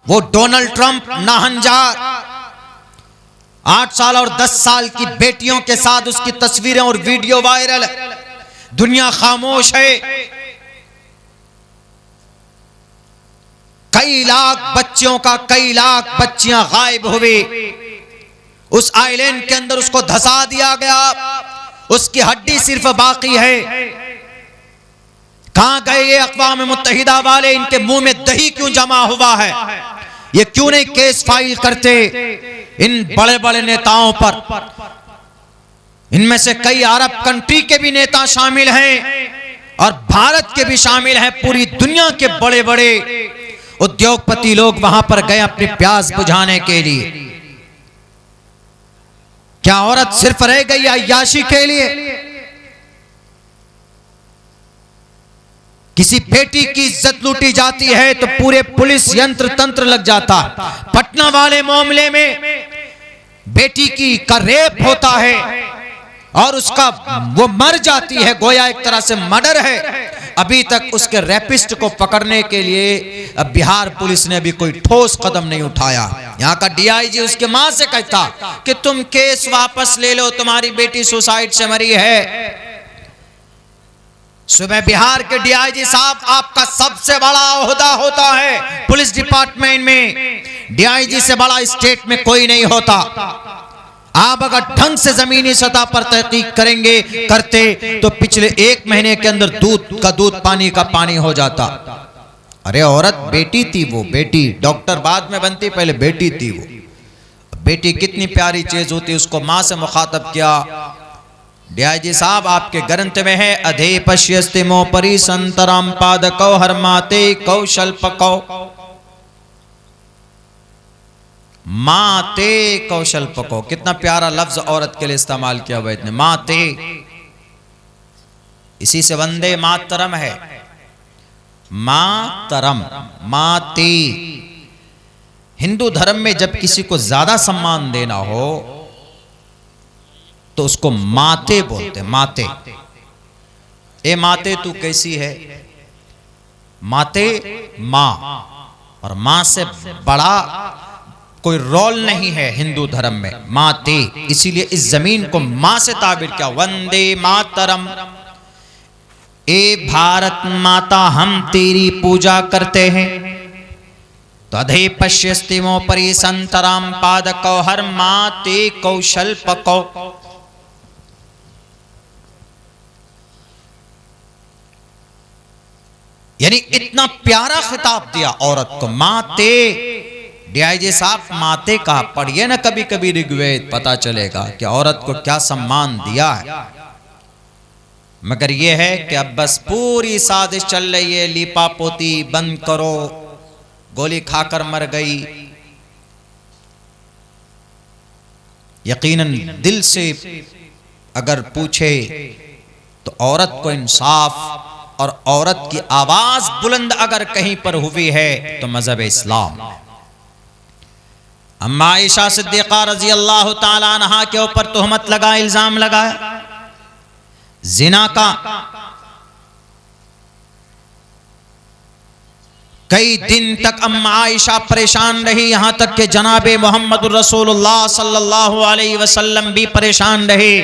वो Donald Trump नाहंजार 8 साल और 10 साल की बेटियों के साथ उसकी तस्वीरें और वीडियो वायरल है। दुनिया खामोश है। कई लाख बच्चियों का कई लाख बच्चियां गायब हुई। उस आइलैंड के अंदर उसको धंसा दिया गया। उसकी हड्डी सिर्फ बाकी है। कहां गए ये अक़वाम मुत्तहिदा वाले? इनके मुंह में दही क्यों जमा हुआ है? ये क्यों नहीं केस फाइल करते इन बड़े बड़े नेताओं पर? इनमें से कई अरब कंट्री के भी नेता शामिल हैं और भारत के भी शामिल हैं। पूरी दुनिया के बड़े बड़े उद्योगपति लोग वहां पर गए अपनी प्यास बुझाने के लिए। क्या औरत सिर्फ रह गई अय्याशी के लिए? किसी बेटी की इज्जत लूटी जाती है तो पूरे पुलिस यंत्र तंत्र लग जाता। पटना वाले मामले में बेटी का रेप होता है और उसका वो मर जाती है, गोया एक तरह से मर्डर है। अभी तक उसके रेपिस्ट को पकड़ने के लिए अब बिहार पुलिस ने भी कोई ठोस कदम नहीं उठाया। यहाँ का डीआईजी उसके मां से कहता कि तुम केस वापस ले लो, तुम्हारी बेटी सुसाइड से मरी है। सुबह बिहार के डीआईजी साहब, आपका सबसे बड़ा ओहदा होता है पुलिस डिपार्टमेंट में, डीआईजी से बड़ा स्टेट में कोई नहीं होता। आप अगर ढंग से जमीनी सतह पर तहकीक करते तो पिछले 1 महीने के अंदर दूध का दूध पानी का पानी हो जाता। अरे औरत बेटी थी, वो बेटी डॉक्टर बाद में बनती, पहले बेटी थी। वो बेटी कितनी प्यारी चीज होती, उसको मां से मुखातब किया। डीआईजी साहब आपके ग्रंथ में है, अधे पश्यस्तिमो परि संतराम पादकौ हरमाते कौशल्पकौ, माते कौशल्पकौ। कितना प्यारा लफ्ज औरत के लिए इस्तेमाल किया हुआ इतने, माते। इसी से वंदे मातरम है, मातरम, माते। हिंदू धर्म में जब किसी को ज्यादा सम्मान देना हो तो उसको माते बोलते, माते। ए माते तू कैसी है? माते मां, और मां से बड़ा कोई रोल नहीं है हिंदू धर्म में, माते। इसीलिए इस जमीन को मां से ताबिर किया, वंदे मातरम। ए भारत माता हम तेरी पूजा करते हैं। तधे पश्यस्तिमो परि संतराम पादकौ हर माते कौशल्पकौ। यानी इतना प्यारा खिताब दिया औरत को, माते। डीआईजी साहब माते का पढ़िए ना कभी कभी ऋग्वेद, पता चलेगा कि औरत को क्या सम्मान दिया है। मगर यह है कि अब बस पूरी साजिश चल रही है, लीपा पोती बंद करो, गोली खाकर मर गई। यकीनन दिल से अगर पूछे तो औरत को इंसाफ और औरत की आवाज बुलंद अगर कहीं पर हुई है तो मजहब इस्लाम। अम्मा आयशा सिद्दीक़ा रज़ी अल्लाह ताला अन्हा के ऊपर तोहमत लगा, इल्जाम लगाया जिना का। कई दिन तक अम्मा आयशा परेशान रही, यहां तक कि जनाबे मोहम्मद रसूलुल्लाह सल्लल्लाहु अलैहि वसल्लम भी परेशान रहे,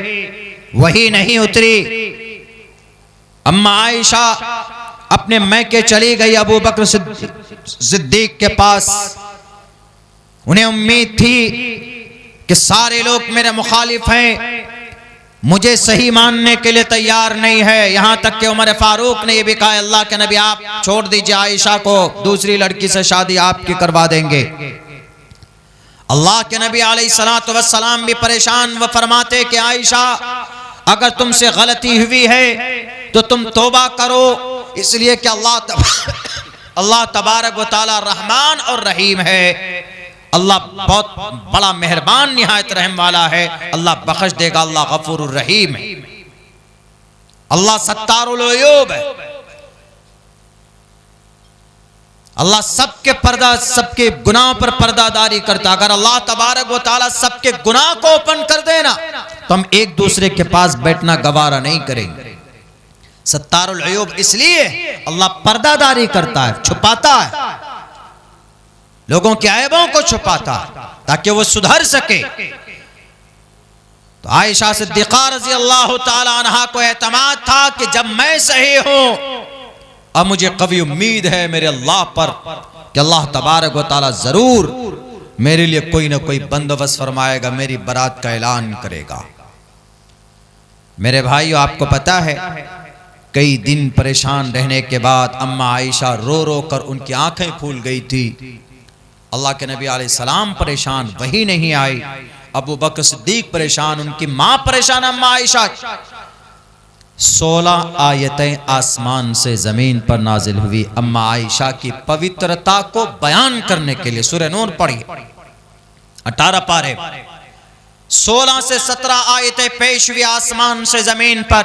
वही नहीं उतरी। अम्मा आयशा अपने मैके चली गई अबू बकर सिद्दीक के पास। उन्हें उम्मीद थी कि सारे लोग मेरे मुखालिफ हैं, मुझे सही मानने के लिए तैयार नहीं है। यहां तक कि उमर फारूक ने यह भी कहा, अल्लाह के नबी आप छोड़ दीजिए आयशा को, दूसरी लड़की से शादी आपकी करवा देंगे। अल्लाह के नबी अलैहिस्सलातु वस्सलाम भी परेशान, व फरमाते कि आयशा अगर तुमसे गलती हुई है तो तुम तौबा करो, इसलिए कि अल्लाह तबारक व तआला रहमान और रहीम है। अल्लाह बहुत बड़ा मेहरबान निहायत रहम वाला है, अल्लाह बख्श देगा, अल्लाह गफूरुर रहीम है, अल्लाह सत्तारुल अयूब है, अल्लाह सबके पर्दा, सबके गुनाह पर पर्दादारी करता। अगर अल्लाह तबारक व तआला सबके गुनाह को ओपन कर देना तो हम एक दूसरे के पास बैठना गवारा नहीं करेंगे। सत्तारुल अयूब इसलिए अल्लाह पर्दादारी करता है, छुपाता है। लोगों के ऐबों को छुपाता ताकि वो सुधर सके। तो आयशा सिद्दीक़ा रज़ी अल्लाह ताला अन्हा को एतमाद था कि जब मैं सही हूं, अब मुझे कभी उम्मीद है मेरे अल्लाह पर कि अल्लाह तबारक व ताला जरूर मेरे लिए कोई ना कोई बंदोबस्त फरमाएगा, मेरी बरात का ऐलान करेगा। मेरे भाइयों, आपको पता है कई दिन परेशान रहने के बाद अम्मा आयशा रो रो कर उनकी आंखें फूल गई थी। अल्लाह के नबी अलैहिस्सलाम परेशान, वही नहीं आई। अबू बकर सिद्दीक परेशान, उनकी मां परेशान अम्मा आयशा। 16 आयतें आसमान से जमीन पर नाजिल हुई अम्मा आयशा की पवित्रता को बयान करने के लिए। सूरह नूर पढ़िए, 18 पारे, 16 से 17 आयतें पेश हुई आसमान से जमीन पर।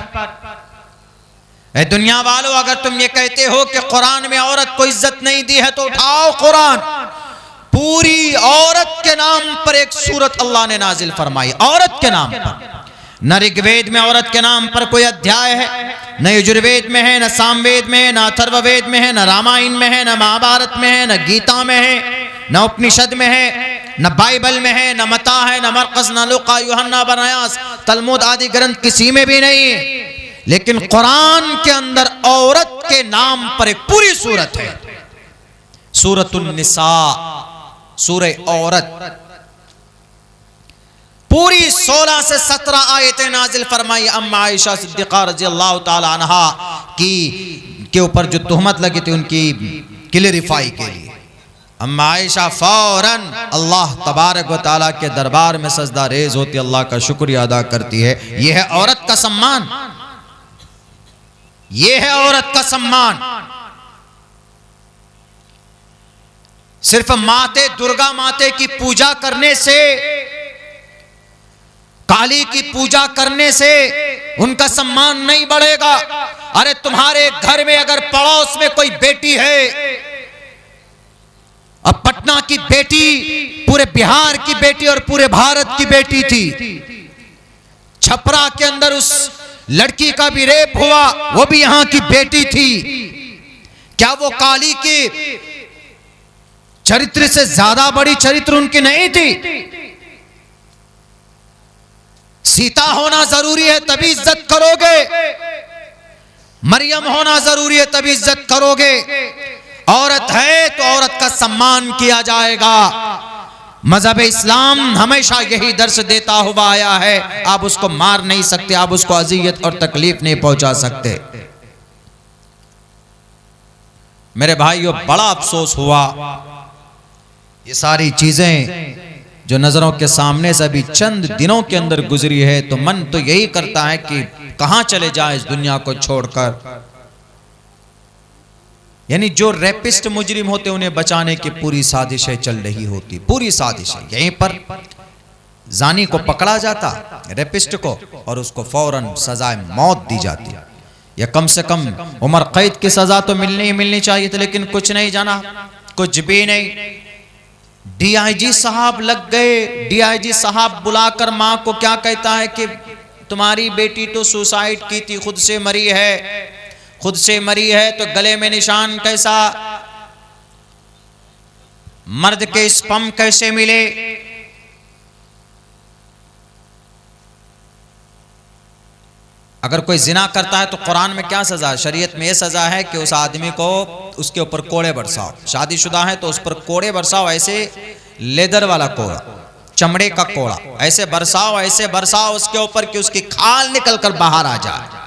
ए दुनिया वालों, अगर तुम ये कहते हो कि कुरान में औरत को इज्जत नहीं दी है तो उठाओ कुरान, पूरी औरत के नाम पर एक सूरत अल्लाह ने नाजिल फरमाई, औरत के नाम पर। न ऋग्वेद में औरत के नाम पर कोई अध्याय है, न यजुर्वेद में है, न सामवेद में है, न अथर्ववेद में है, न रामायण में है, न महाभारत में है, न गीता में है, न उपनिषद में है, न बाइबल में है, न मता है, न मरकस, न लूका, यूहन्ना, बरयास, तलमुद आदि ग्रंथ किसी में भी नहीं है। लेकिन कुरान के अंदर औरत के नाम पर एक पूरी सूरत है, सूरतुन निसा, सूरह औरत। पूरी 16 से 17 आयतें नाजिल फरमाई अम्मा आयशा सिद्दीक़ा रज़ी अल्लाह ताला अन्हा की के ऊपर जो तुहमत लगी थी उनकी क्लियरिफाई के लिए। अम्मा आयशा फौरन अल्लाह तबारक व ताला के दरबार में सजदा रेज होती, अल्लाह का शुक्रिया अदा करती है। यह है औरत का सम्मान, यह है औरत का सम्मान। सिर्फ माते दुर्गा माते की पूजा करने से, काली की पूजा करने से उनका सम्मान नहीं बढ़ेगा। अरे तुम्हारे घर में अगर पड़ोस में कोई बेटी है, अब पटना की बेटी पूरे बिहार की बेटी और पूरे भारत की बेटी थी, छपरा के अंदर उस लड़की का भी रेप हुआ, वो भी यहां की बेटी थी। क्या वो काली के चरित्र से ज्यादा बड़ी चरित्र उनकी नहीं थी? सीता होना जरूरी है तभी इज्जत करोगे, मरियम होना जरूरी है तभी इज्जत करोगे। औरत है तो औरत का सम्मान किया जाएगा। मजहब इस्लाम हमेशा यही दर्श देता हुआ आया है। आप उसको मार नहीं सकते, आप उसको अजियत और तकलीफ नहीं पहुंचा सकते। मेरे भाइयों, बड़ा अफसोस हुआ, ये सारी चीजें जो नजरों के सामने से अभी चंद दिनों के अंदर गुजरी है, तो मन तो यही करता है कि कहां चले जाए इस दुनिया को छोड़कर। यानी जो रेपिस्ट मुजरिम होते उन्हें बचाने की पूरी साजिशें चल रही होती, पूरी साजिशें। यहीं पर जानी को पकड़ा जाता, रेपिस्ट को, और उसको फौरन सजाए मौत दी जाती, या कम से कम उम्र कैद की सजा तो मिलनी ही मिलनी चाहिए थी। लेकिन कुछ नहीं जाना, कुछ भी नहीं। डीआईजी साहब लग गए। डीआईजी साहब बुलाकर मां को क्या कहता है कि तुम्हारी बेटी तो सुसाइड की थी, खुद से मरी है, खुद से मरी है। तो गले में निशान कैसा, मर्द के स्पर्म कैसे मिले? अगर कोई जिना करता है तो कुरान में क्या सजा है? शरीयत में यह सजा है कि उस आदमी को उसके ऊपर कोड़े बरसाओ। शादीशुदा है तो उस पर कोड़े बरसाओ, ऐसे लेदर वाला कोड़ा, चमड़े का कोड़ा, ऐसे बरसाओ उसके ऊपर कि उसकी खाल निकल कर बाहर आ जाए।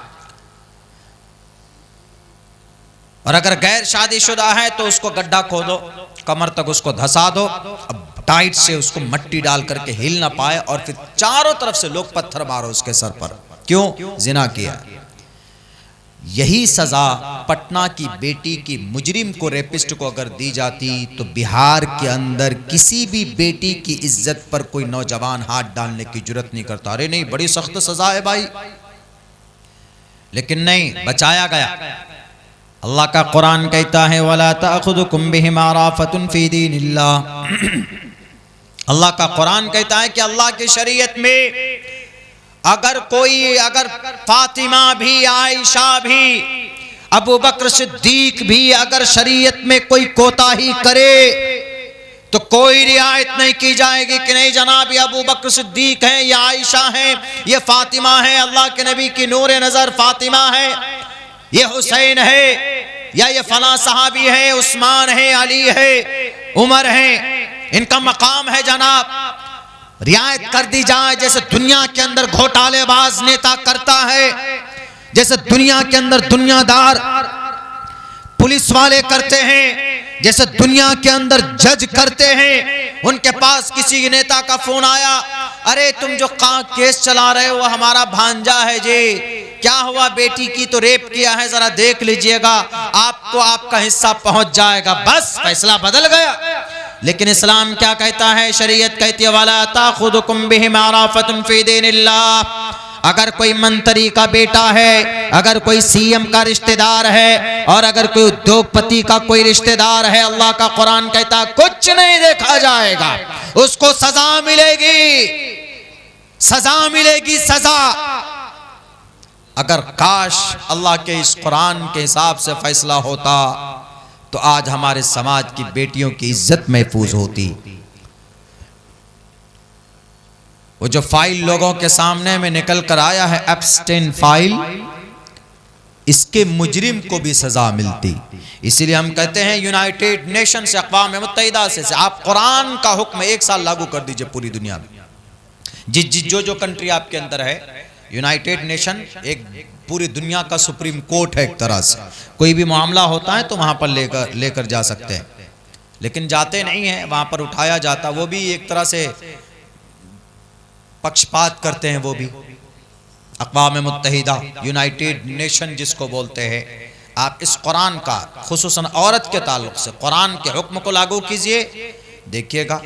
और अगर गैर शादीशुदा है तो उसको गड्ढा खोदो, कमर तक उसको धंसा दो, अब टाइट से उसको मट्टी डाल करके हिल ना पाए, और फिर चारों तरफ से लोग पत्थर मारो उसके सर पर। क्यों? जिना किया। यही सजा पटना की बेटी की मुजरिम को, रेपिस्ट को अगर दी जाती तो बिहार के अंदर किसी भी बेटी की इज्जत पर कोई नौजवान हाथ डालने की जुर्रत नहीं करता। अरे नहीं, बड़ी सख्त सजा है भाई। लेकिन नहीं, बचाया गया। अल्लाह का कुरान कहता है वला ताखुदुकुम बिहिमा राफतुन फी दीनिल्लाह। अल्लाह का कुरान कहता है कि अल्लाह की शरीयत में अगर फातिमा भी, आयशा भी, अबू बकर सिद्दीक भी अगर शरीयत में कोई कोताही करे तो कोई रियायत नहीं की जाएगी कि नहीं जनाब ये अबू बकर सिद्दीक हैं, ये आयशा हैं, ये फातिमा हैं, अल्लाह के नबी की नूर नजर फातिमा है, ये हुसैन है, या ये फला सहाबी है, उस्मान है, अली है, उमर है, इनका मकाम है जनाब। रियायत कर दी जाए जैसे दुनिया के अंदर घोटालेबाज नेता करता है, जैसे दुनिया के अंदर दुनियादार पुलिस वाले करते हैं, जैसे दुनिया के अंदर जज करते हैं। उनके पास किसी नेता का फोन आया, अरे तुम जो केस चला रहे हो वो हमारा भांजा है जी, क्या हुआ, बेटी की तो रेप किया है, जरा देख लीजिएगा, आपको आपका हिस्सा पहुंच जाएगा, बस फैसला बदल गया। लेकिन इस्लाम क्या कहता है, शरीयत कहती है वाला ताखुदुकुम बिहिमा राफतुन फी दीनिल्लाह। अगर कोई मंत्री का बेटा है, अगर कोई सीएम का रिश्तेदार है, और अगर कोई उद्योगपति का कोई रिश्तेदार है, अल्लाह का कुरान कहता कुछ नहीं देखा जाएगा, उसको सजा मिलेगी, सजा मिलेगी, सजा। अगर काश अल्लाह के इस कुरान के हिसाब से फैसला होता तो आज हमारे समाज की बेटियों की इज्जत महफूज होती। वो जो फाइल लोगों के सामने में निकल कर आया है, एप्स्टेन फाइल, इसके मुजरिम को भी सजा मिलती। इसीलिए हम कहते हैं यूनाइटेड नेशन से, अक़वाम मुत्तहिदा से आप कुरान का हुक्म 1 साल लागू कर दीजिए पूरी दुनिया में। जो कंट्री आपके अंदर है, यूनाइटेड नेशन एक पूरी दुनिया का सुप्रीम कोर्ट है एक तरह से। कोई भी मामला होता है तो वहां पर लेकर जा सकते हैं, लेकिन जाते नहीं हैं, वहां पर उठाया जाता, वो भी एक तरह से पक्षपात करते हैं। वो भी अक़वाम मुत्तहिदा, यूनाइटेड नेशन जिसको बोलते हैं, आप इस कुरान का खुसूसन औरत के ताल्लुक से कुरान के हुक्म को लागू कीजिए, देखिएगा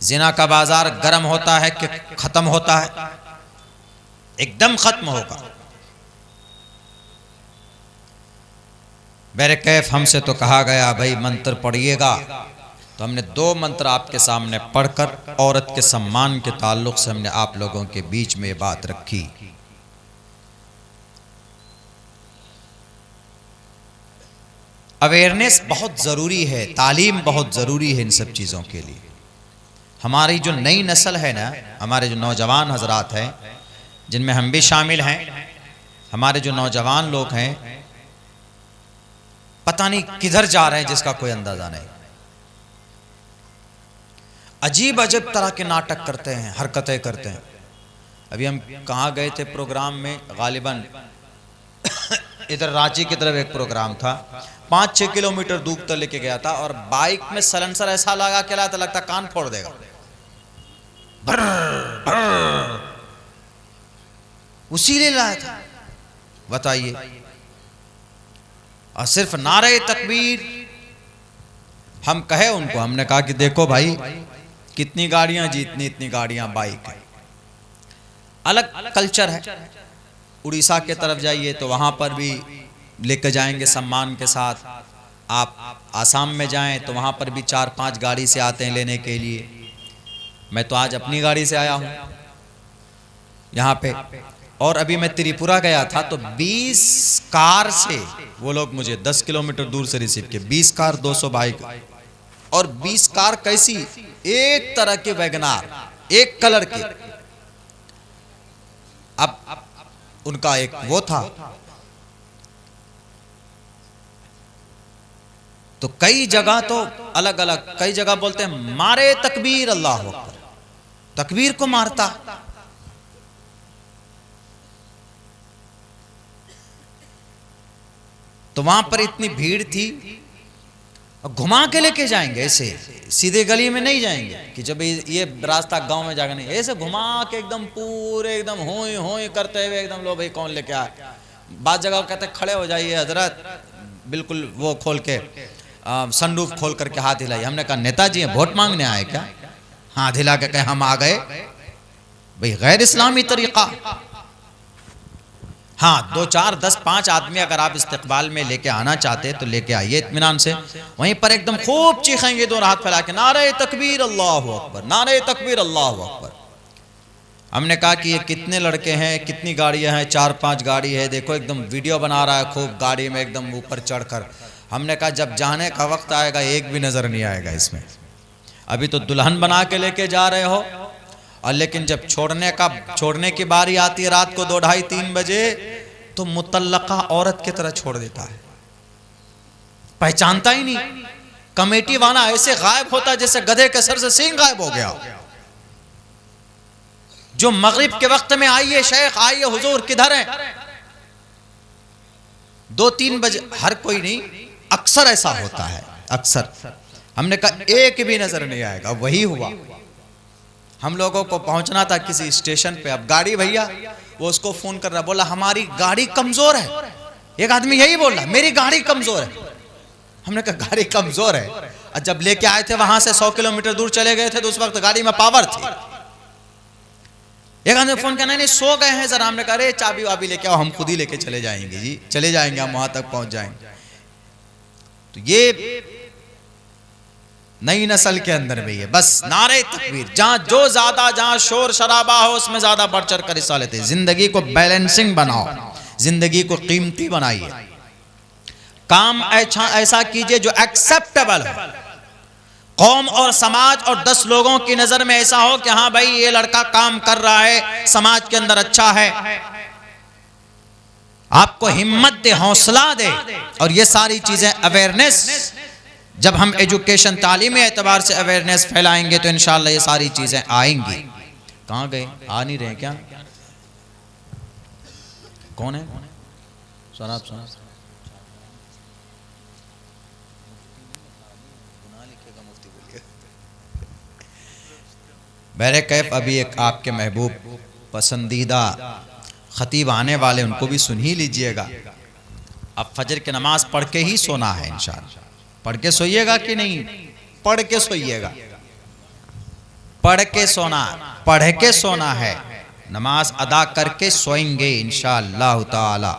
जिना का बाजार गर्म होता है कि खत्म होता है, एकदम खत्म होगा। मेरे कैफ हमसे तो कहा गया भाई मंत्र पढ़िएगा, तो हमने 2 मंत्र आपके सामने पढ़कर औरत के सम्मान के ताल्लुक से हमने आप लोगों के बीच में ये बात रखी। अवेयरनेस बहुत ज़रूरी है, तालीम बहुत ज़रूरी है इन सब चीज़ों के लिए। हमारी जो नई नस्ल है ना, हमारे जो नौजवान हजरात हैं, जिनमें हम भी शामिल हैं, हमारे जो नौजवान लोग हैं पता नहीं किधर जा रहे हैं जिसका कोई अंदाजा नहीं। अजीब अजीब तरह के नाटक करते हैं, हरकतें करते हैं। अभी हम कहाँ गए थे प्रोग्राम में, गालिबन इधर रांची की तरफ एक प्रोग्राम था, 5-6 किलोमीटर दूर तक लेके गया था, और बाइक में सलेंसर ऐसा लगा के लाया था लगता कान फोड़ देगा, उसी ले लाया था। बताइए, और सिर्फ नारे तकबीर। हम कहे उनको, हमने कहा कि देखो भाई कितनी गाड़ियां जी, इतनी गाड़ियां, बाइक है, अलग कल्चर है। उड़ीसा के तरफ जाइए तो वहां पर भी लेकर जाएंगे सम्मान के साथ। आप आसाम में जाएं तो वहां पर भी 4-5 गाड़ी से आते हैं लेने के लिए। मैं तो आज अपनी गाड़ी से आया हूं यहाँ पे, और अभी मैं त्रिपुरा गया था तो 20 कार से वो लोग मुझे 10 किलोमीटर दूर से रिसीव किए। 20 कार, 200 बाइक, और 20 कार कैसी, एक तरह के वैगनार, एक कलर के। अब उनका एक वो था, तो कई जगह तो अलग अलग, कई जगह बोलते हैं मारे तकबीर, अल्लाह अकबर, तकबीर को मारता। तो वहां पर इतनी भीड़ थी, घुमा के लेके जाएंगे, ऐसे सीधे गली में नहीं जाएंगे कि जब ये रास्ता गांव में जाकर नहीं, ऐसे घुमा के एकदम पूरे एकदम होई होई करते हुए एकदम, लो भाई कौन लेके आए। बाद जगह कहते खड़े हो जाइए हजरत, बिल्कुल वो खोल के संदूक खोल करके हाथ हिलाई। हमने कहा नेताजी हैं, वोट मांगने आए क्या? हाथ हिला के कहे हम आ गए। भाई गैर इस्लामी तरीका। हाँ, 2, 4, 10, 5 आदमी अगर आप इस्तकबाल में लेके आना चाहते हैं तो लेके आइए इत्मीनान से। वहीं पर एकदम खूब चीखेंगे, 2 हाथ फैला के नारे तकबीर अल्लाहु अकबर, नारे तकबीर अल्लाहु अकबर। हमने कहा कि ये कितने लड़के हैं, कितनी गाड़ियां हैं? 4-5 गाड़ी है, देखो एकदम वीडियो बना रहा है खूब गाड़ी में एकदम ऊपर चढ़कर। हमने कहा जब जाने का वक्त आएगा एक भी नजर नहीं आएगा इसमें। अभी तो दुल्हन बना के लेके जा रहे हो, और लेकिन जब छोड़ने की बारी आती है रात को 2, 2:30, 3 बजे, तो मुतल्लका औरत की तरह छोड़ देता है, पहचानता ही नहीं। कमेटी वाला ऐसे गायब होता जैसे गधे के सर से सींग गायब हो गया। जो मगरिब के वक्त में आइए शेख, आइए हुजूर, किधर है, 2, 3 बजे, हर कोई नहीं, अक्सर ऐसा होता है, अक्सर। हमने कहा एक भी नजर नहीं आएगा, वही हुआ। हम लोगों को पहुंचना था किसी स्टेशन पे, अब गाड़ी भैया, वो उसको फोन कर रहा, बोला हमारी गाड़ी कमजोर है। एक आदमी यही बोल रहा, मेरी गाड़ी कमजोर है। हमने कहा गाड़ी कमजोर है, और जब लेके आए थे वहां से 100 किलोमीटर दूर चले गए थे, तो उस वक्त गाड़ी में पावर थी। एक आदमी फोन करना, नहीं सो गए हैं जरा। हमने कहा अरे चाबी वाबी लेके आओ, हम खुद ही लेके चले जाएंगे जी, चले जाएंगे, हम वहां तक पहुंच जाएंगे। तो ये नई नस्ल के अंदर भी है, बस नारे तकबीर, जहां शोर शराबा हो उसमें ज्यादा बढ़ चढ़ कर हिस्सा लेते। जिंदगी को बैलेंसिंग बनाओ, जिंदगी को कीमती बनाइए, काम ऐसा कीजिए जो एक्सेप्टेबल हो, कौम और समाज और 10 लोगों की नजर में ऐसा हो कि हाँ भाई ये लड़का काम कर रहा है, समाज के अंदर अच्छा है, आपको हिम्मत दे, हौसला दे। और ये सारी चीजें अवेयरनेस, जब हम एजुकेशन तालीमी एतबार से अवेयरनेस फैलाएंगे तो इंशाअल्लाह ये सारी चीजें आएंगी। कहाँ गए, आ नहीं रहे क्या? कौन है? सराब सराब बहरे कैफ, अभी एक आपके महबूब पसंदीदा खतीब आने वाले, उनको भी सुन ही लीजिएगा। अब फजर की नमाज पढ़ के ही सोना है इंशाअल्लाह। पढ़ के सोइएगा कि नहीं? पढ़ के सोइएगा, पढ़ के सोना, पढ़ के सोना है, नमाज अदा करके सोएंगे इंशाअल्लाह ताला।